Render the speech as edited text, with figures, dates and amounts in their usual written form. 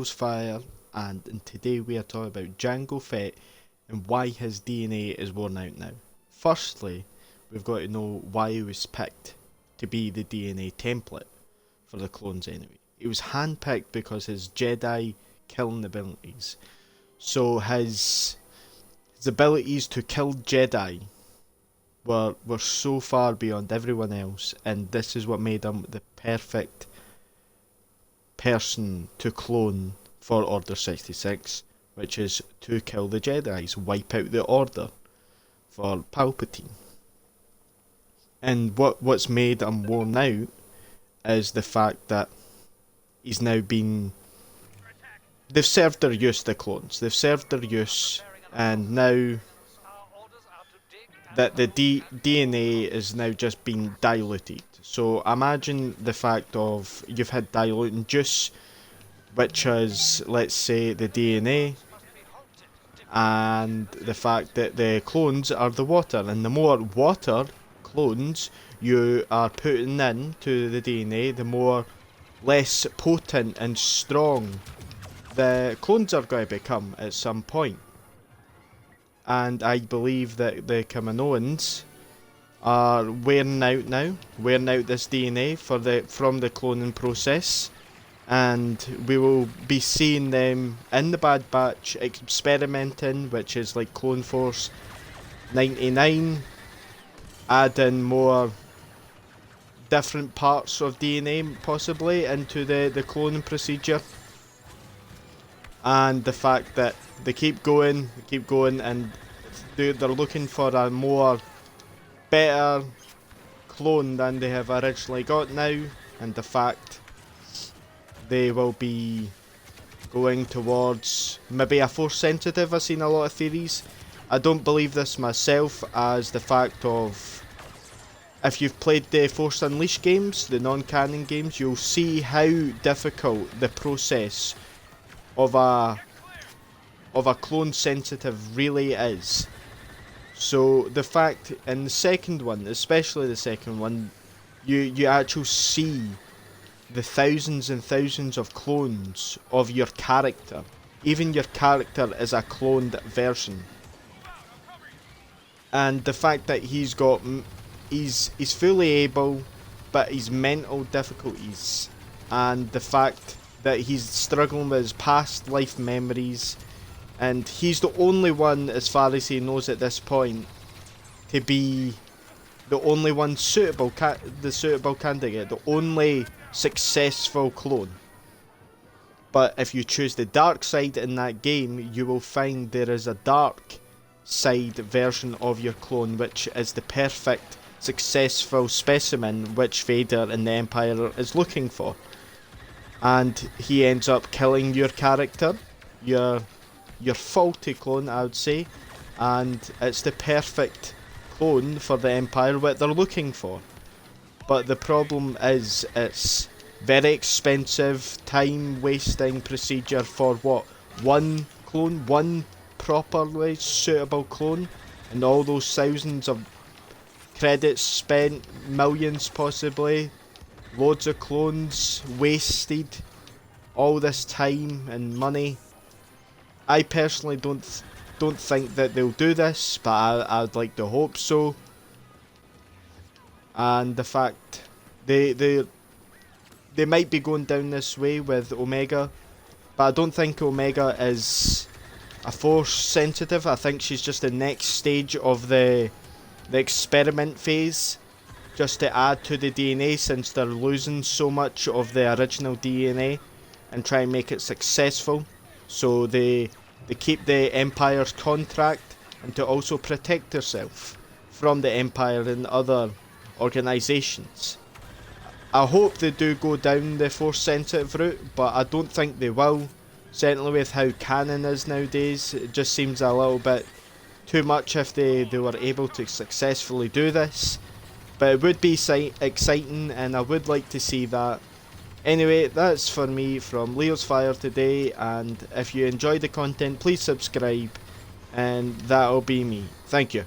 Fire, and today we are talking about Jango Fett and why his DNA is worn out now. Firstly, we've got to know why he was picked to be the DNA template for the clones anyway. He was handpicked because his Jedi killing abilities. So his abilities to kill Jedi were so far beyond everyone else, and this is what made him the perfect person to clone for Order 66, which is to kill the Jedis, wipe out the Order for Palpatine. And what's made him worn out is the fact that he's now been... They've served their use, the clones. They've served their use, and now that the DNA is now just being diluted. So imagine the fact of you've had diluting juice, which is, let's say, the DNA, and the fact that the clones are the water, and the more water clones you are putting in to the DNA, the more less potent and strong the clones are going to become at some point. And I believe that the Kaminoans are wearing out now, wearing out this DNA from the cloning process, and we will be seeing them in the Bad Batch experimenting, which is like Clone Force 99, adding more different parts of DNA possibly into the cloning procedure. And the fact that they keep going, and they're looking for a more better clone than they have originally got now, and the fact they will be going towards maybe a Force sensitive. I've seen a lot of theories. I don't believe this myself, as the fact of, if you've played the Force Unleashed games, the non-canon games, you'll see how difficult the process of a clone sensitive really is. So the fact in the second one, especially the second one, you actually see the thousands and thousands of clones of your character. Even your character is a cloned version. And the fact that he's fully able, but he's mental difficulties, and the fact that he's struggling with his past life memories, and he's the only one, as far as he knows at this point, to be the only one suitable, the suitable candidate, the only successful clone. But if you choose the dark side in that game, you will find there is a dark side version of your clone, which is the perfect successful specimen which Vader and the Empire is looking for. And he ends up killing your character, your faulty clone, I would say, and it's the perfect clone for the Empire, what they're looking for. But the problem is, it's very expensive, time wasting procedure for what? One clone, one properly suitable clone, and all those thousands of credits spent, millions possibly, loads of clones wasted, all this time and money. I personally don't think that they'll do this, but I'd like to hope so. And the fact they might be going down this way with Omega, but I don't think Omega is a Force sensitive. I think she's just the next stage of the experiment phase, just to add to the DNA, since they're losing so much of the original DNA, and try and make it successful. So they keep the Empire's contract, and to also protect herself from the Empire and other organisations. I hope they do go down the Force sensitive route, but I don't think they will. Certainly with how canon is nowadays, it just seems a little bit too much if they were able to successfully do this. But it would be exciting, and I would like to see that. Anyway, that's for me from Leo's Fire today, and if you enjoy the content, please subscribe, and that'll be me. Thank you.